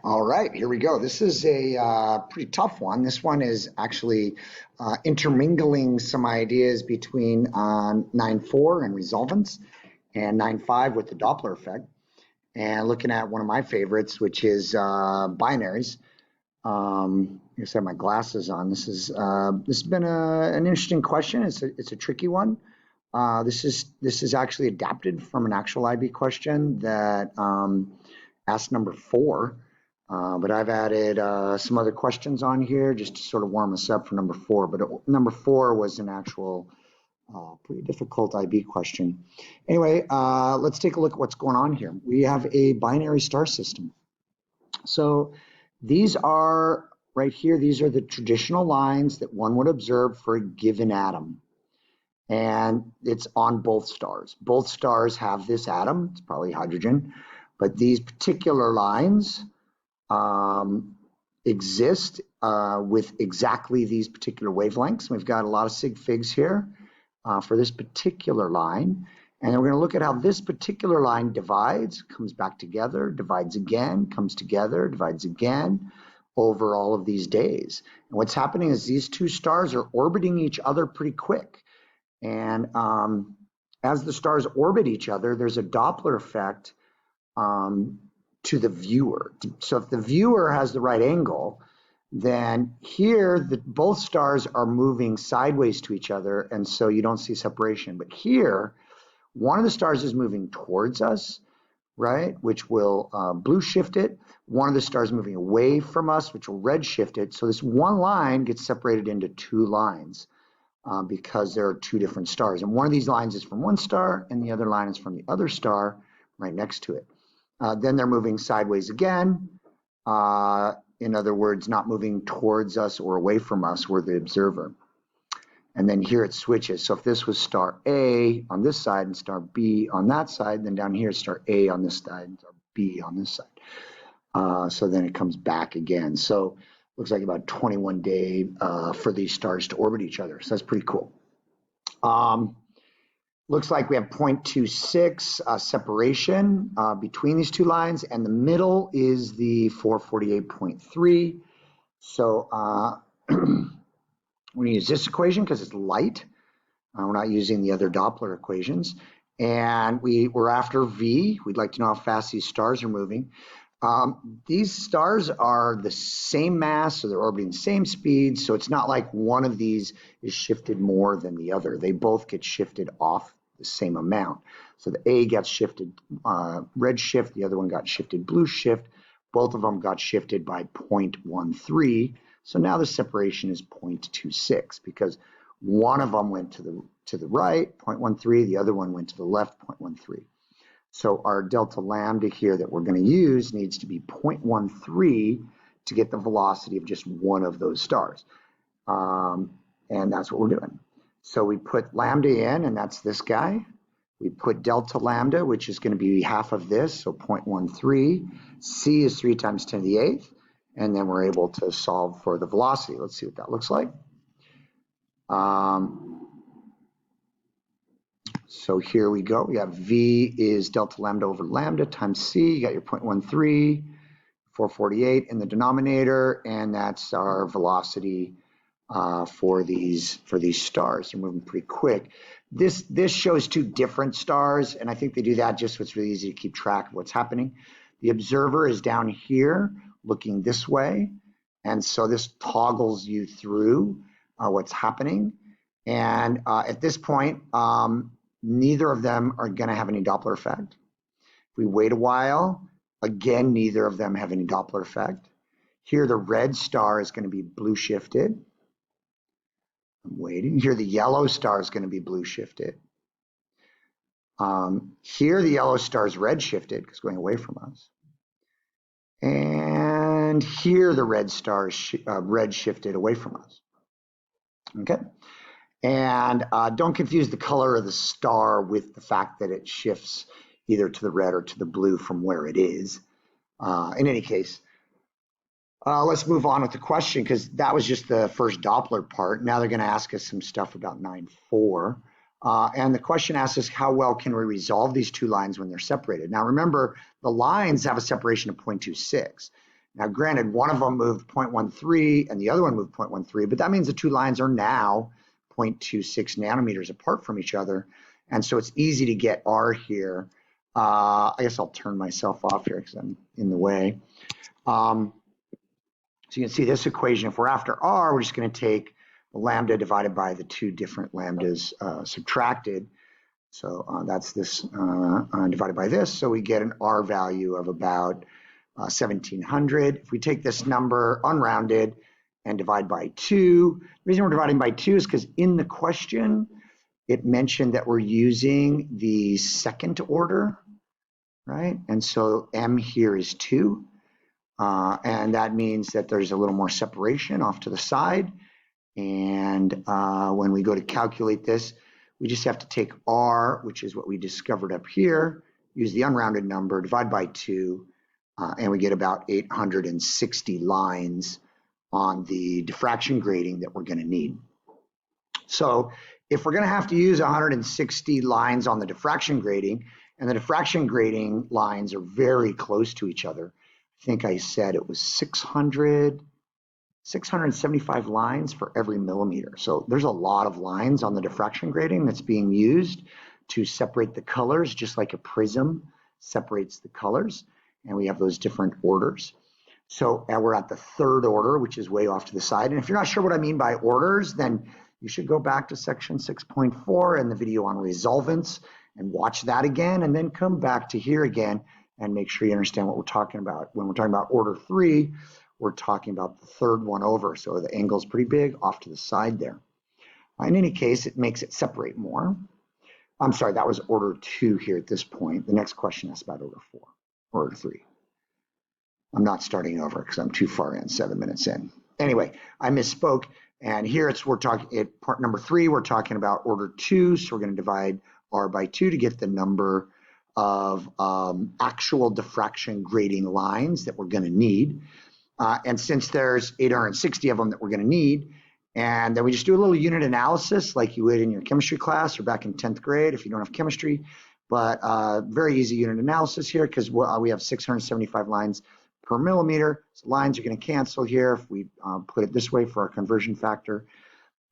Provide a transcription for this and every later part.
All right, here we go. This is a pretty tough one. This one is actually intermingling some ideas between 9.4 and resolvents and 9.5 with the Doppler effect, and looking at one of my favorites, which is binaries. I guess I have my glasses on. This has been an interesting question. It's a tricky one. This is actually adapted from an actual IB question that asked number 4. But I've added some other questions on here just to sort of warm us up for number 4. But number 4 was an actual pretty difficult IB question. Anyway, let's take a look at what's going on here. We have a binary star system. So these are right here. These are the traditional lines that one would observe for a given atom. And it's on both stars. Both stars have this atom. It's probably hydrogen. But these particular lines exist with exactly these particular wavelengths. We've got a lot of sig figs here for this particular line. And then we're going to look at how this particular line divides, comes back together, divides again, comes together, divides again over all of these days. And what's happening is these two stars are orbiting each other pretty quick. And as the stars orbit each other, there's a Doppler effect to the viewer. So if the viewer has the right angle, then here both stars are moving sideways to each other, and so you don't see separation. But here, one of the stars is moving towards us, right, which will blue shift it. One of the stars moving away from us, which will red shift it. So this one line gets separated into two lines because there are two different stars. And one of these lines is from one star, and the other line is from the other star right next to it. Then they're moving sideways again. In other words, not moving towards us or away from us, we're the observer. And then here it switches. So if this was star A on this side and star B on that side, then down here it's star A on this side and star B on this side. So then it comes back again. So it looks like about 21 days for these stars to orbit each other. So that's pretty cool. Looks like we have 0.26 separation between these two lines, and the middle is the 448.3. So we're going to use this equation because it's light. We're not using the other Doppler equations. And we're after V. We'd like to know how fast these stars are moving. These stars are the same mass, so they're orbiting the same speed. So it's not like one of these is shifted more than the other. They both get shifted off the same amount. So the A gets shifted red shift, the other one got shifted blue shift. Both of them got shifted by 0.13. So now the separation is 0.26 because one of them went to the right, 0.13, the other one went to the left, 0.13. So our delta lambda here that we're going to use needs to be 0.13 to get the velocity of just one of those stars. And that's what we're doing. So we put lambda in, and that's this guy. We put delta lambda, which is going to be half of this, so 0.13. C is 3 times 10 to the 8th. And then we're able to solve for the velocity. Let's see what that looks like. So here we go. We have V is delta lambda over lambda times C. You got your 0.13, 448 in the denominator, and that's our velocity for these stars. They're moving pretty quick. This shows two different stars, and I think they do that just so it's really easy to keep track of what's happening. The observer is down here looking this way, and so this toggles you through what's happening. And at this point, neither of them are going to have any Doppler effect. If we wait a while, again, neither of them have any Doppler effect. Here, the red star is going to be blue shifted. I'm waiting. Here, the yellow star is going to be blue shifted. Here, the yellow star is red shifted because it's going away from us. And here, the red star is red shifted away from us. Okay. And don't confuse the color of the star with the fact that it shifts either to the red or to the blue from where it is. In any case, let's move on with the question because that was just the first Doppler part. Now they're going to ask us some stuff about 9.4. And the question asks us how well can we resolve these two lines when they're separated. Now remember, the lines have a separation of 0.26. Now, granted, one of them moved 0.13 and the other one moved 0.13, but that means the two lines are now 0.26 nanometers apart from each other. And so it's easy to get R here. I guess I'll turn myself off here because I'm in the way. So you can see this equation. If we're after R, we're just going to take the lambda divided by the two different lambdas subtracted. So that's this divided by this. So we get an R value of about 1700. If we take this number unrounded and divide by 2, the reason we're dividing by 2 is because in the question, it mentioned that we're using the second order, right? And so M here is 2. And that means that there's a little more separation off to the side. And when we go to calculate this, we just have to take R, which is what we discovered up here, use the unrounded number, divide by 2, and we get about 860 lines on the diffraction grating that we're going to need. So if we're going to have to use 160 lines on the diffraction grating, and the diffraction grating lines are very close to each other, I think I said it was 675 lines for every millimeter. So there's a lot of lines on the diffraction grating that's being used to separate the colors, just like a prism separates the colors. And we have those different orders. So we're at the third order, which is way off to the side. And if you're not sure what I mean by orders, then you should go back to section 6.4 and the video on resolvents and watch that again, and then come back to here again and make sure you understand what we're talking about. When we're talking about order 3, we're talking about the third one over. So the angle's pretty big off to the side there. In any case, it makes it separate more. I'm sorry, that was order 2 here at this point. The next question is about order 4, order 3. I'm not starting over because I'm too far in, 7 minutes in. Anyway, I misspoke. And here we're talking at part number 3, we're talking about order 2. So we're going to divide R by 2 to get the number of actual diffraction grating lines that we're going to need. And since there's 860 of them that we're going to need, and then we just do a little unit analysis like you would in your chemistry class or back in 10th grade if you don't have chemistry. But very easy unit analysis here because we have 675 lines per millimeter. So lines are going to cancel here if we put it this way for our conversion factor.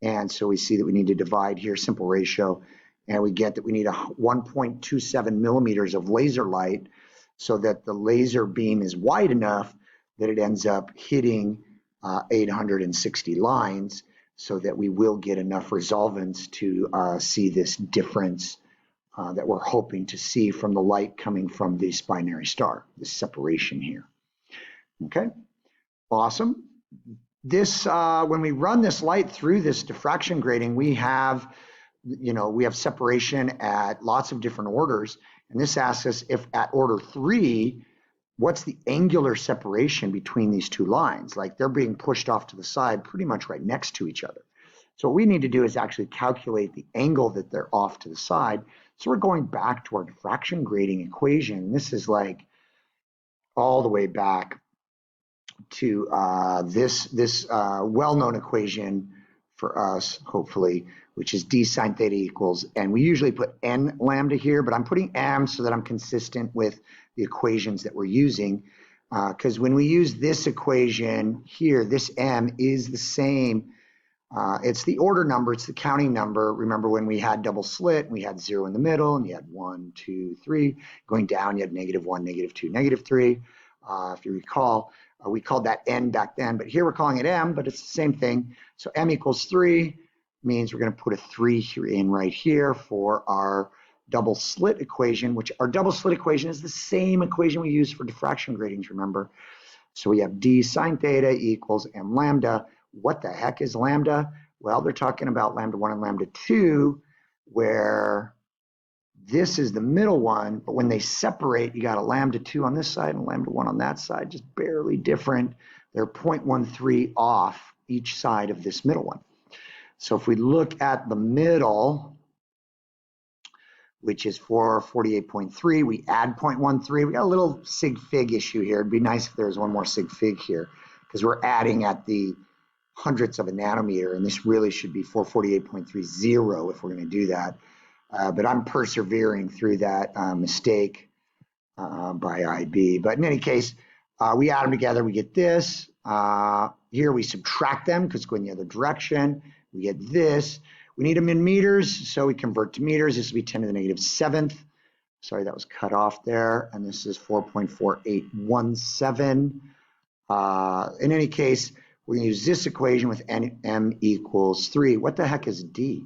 And so we see that we need to divide here, simple ratio, and we get that we need 1.27 millimeters of laser light so that the laser beam is wide enough that it ends up hitting 860 lines so that we will get enough resolvents to see this difference that we're hoping to see from the light coming from this binary star, this separation here. Okay, awesome. This, when we run this light through this diffraction grating, we have separation at lots of different orders. And this asks us if at order 3, what's the angular separation between these two lines? Like they're being pushed off to the side pretty much right next to each other. So what we need to do is actually calculate the angle that they're off to the side. So we're going back to our diffraction grating equation. This is like all the way back to this well-known equation for us, hopefully, which is d sine theta equals, and we usually put n lambda here, but I'm putting m so that I'm consistent with the equations that we're using. Because when we use this equation here, this m is the same. It's the order number, it's the counting number. Remember when we had double slit, we had 0 in the middle, and you had 1, 2, 3. Going down, you had -1, -2, -3. If you recall, we called that n back then, but here we're calling it m, but it's the same thing. So m equals 3 means we're going to put a 3 here in right here for our double slit equation, which our double slit equation is the same equation we use for diffraction gratings, remember? So we have d sine theta equals m lambda. What the heck is lambda? Well, they're talking about lambda 1 and lambda 2, where this is the middle one, but when they separate, you got a lambda 2 on this side and lambda 1 on that side, just barely different. They're 0.13 off each side of this middle one. So if we look at the middle, which is 448.3, we add 0.13. We got a little sig fig issue here. It'd be nice if there was one more sig fig here because we're adding at the hundredths of a nanometer, and this really should be 448.30 if we're going to do that. But I'm persevering through that mistake by IB. But in any case, We add them together, we get this. Here we subtract them because going the other direction. We get this. We need them in meters, so we convert to meters. This will be 10 to the negative 7th. Sorry, that was cut off there. And this is 4.4817. In any case, we're going to use this equation with m equals 3. What the heck is d?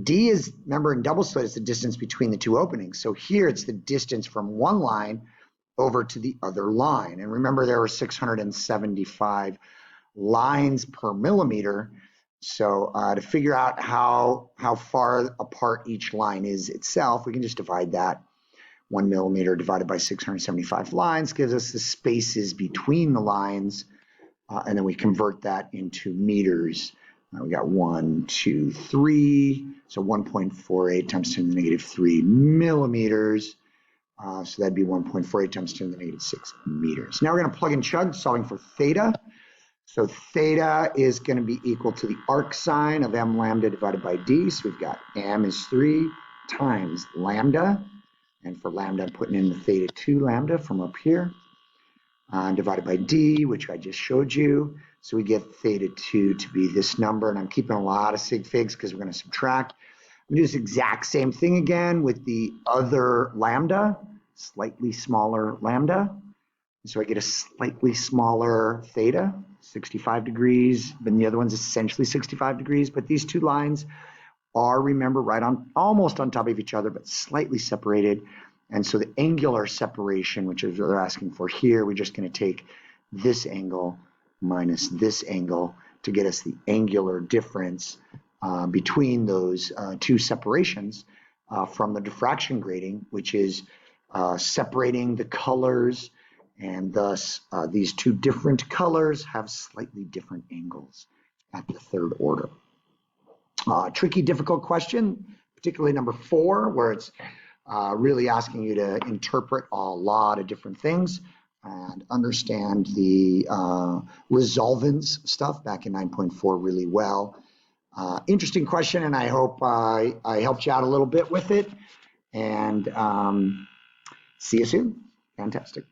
D is, remember, in double slit, it's the distance between the two openings. So here it's the distance from one line over to the other line. And remember, there were 675 lines per millimeter. So to figure out how far apart each line is itself, we can just divide that. 1 millimeter divided by 675 lines gives us the spaces between the lines, and then we convert that into meters. We got 1, 2, 3, so 1.48 times 10 to the negative 3 millimeters. So that'd be 1.48 times 10 to the negative 6 meters. Now we're going to plug and chug, solving for theta. So theta is going to be equal to the arc sine of m lambda divided by d. So we've got m is 3 times lambda. And for lambda, I'm putting in the theta 2 lambda from up here, divided by d, which I just showed you. So we get theta 2 to be this number. And I'm keeping a lot of sig figs because we're going to subtract. I'm going to do this exact same thing again with the other lambda, slightly smaller lambda. So I get a slightly smaller theta, 65 degrees, but the other one's essentially 65 degrees. But these two lines are, remember, right on, almost on top of each other, but slightly separated. And so the angular separation, which is what they're asking for here, we're just going to take this angle minus this angle to get us the angular difference between those two separations from the diffraction grating, which is separating the colors, and thus these two different colors have slightly different angles at the third order. Tricky, difficult question, particularly number 4, where it's really asking you to interpret a lot of different things and understand the resolvents stuff back in 9.4 really well. Interesting question, and I hope I helped you out a little bit with it. And see you soon. Fantastic.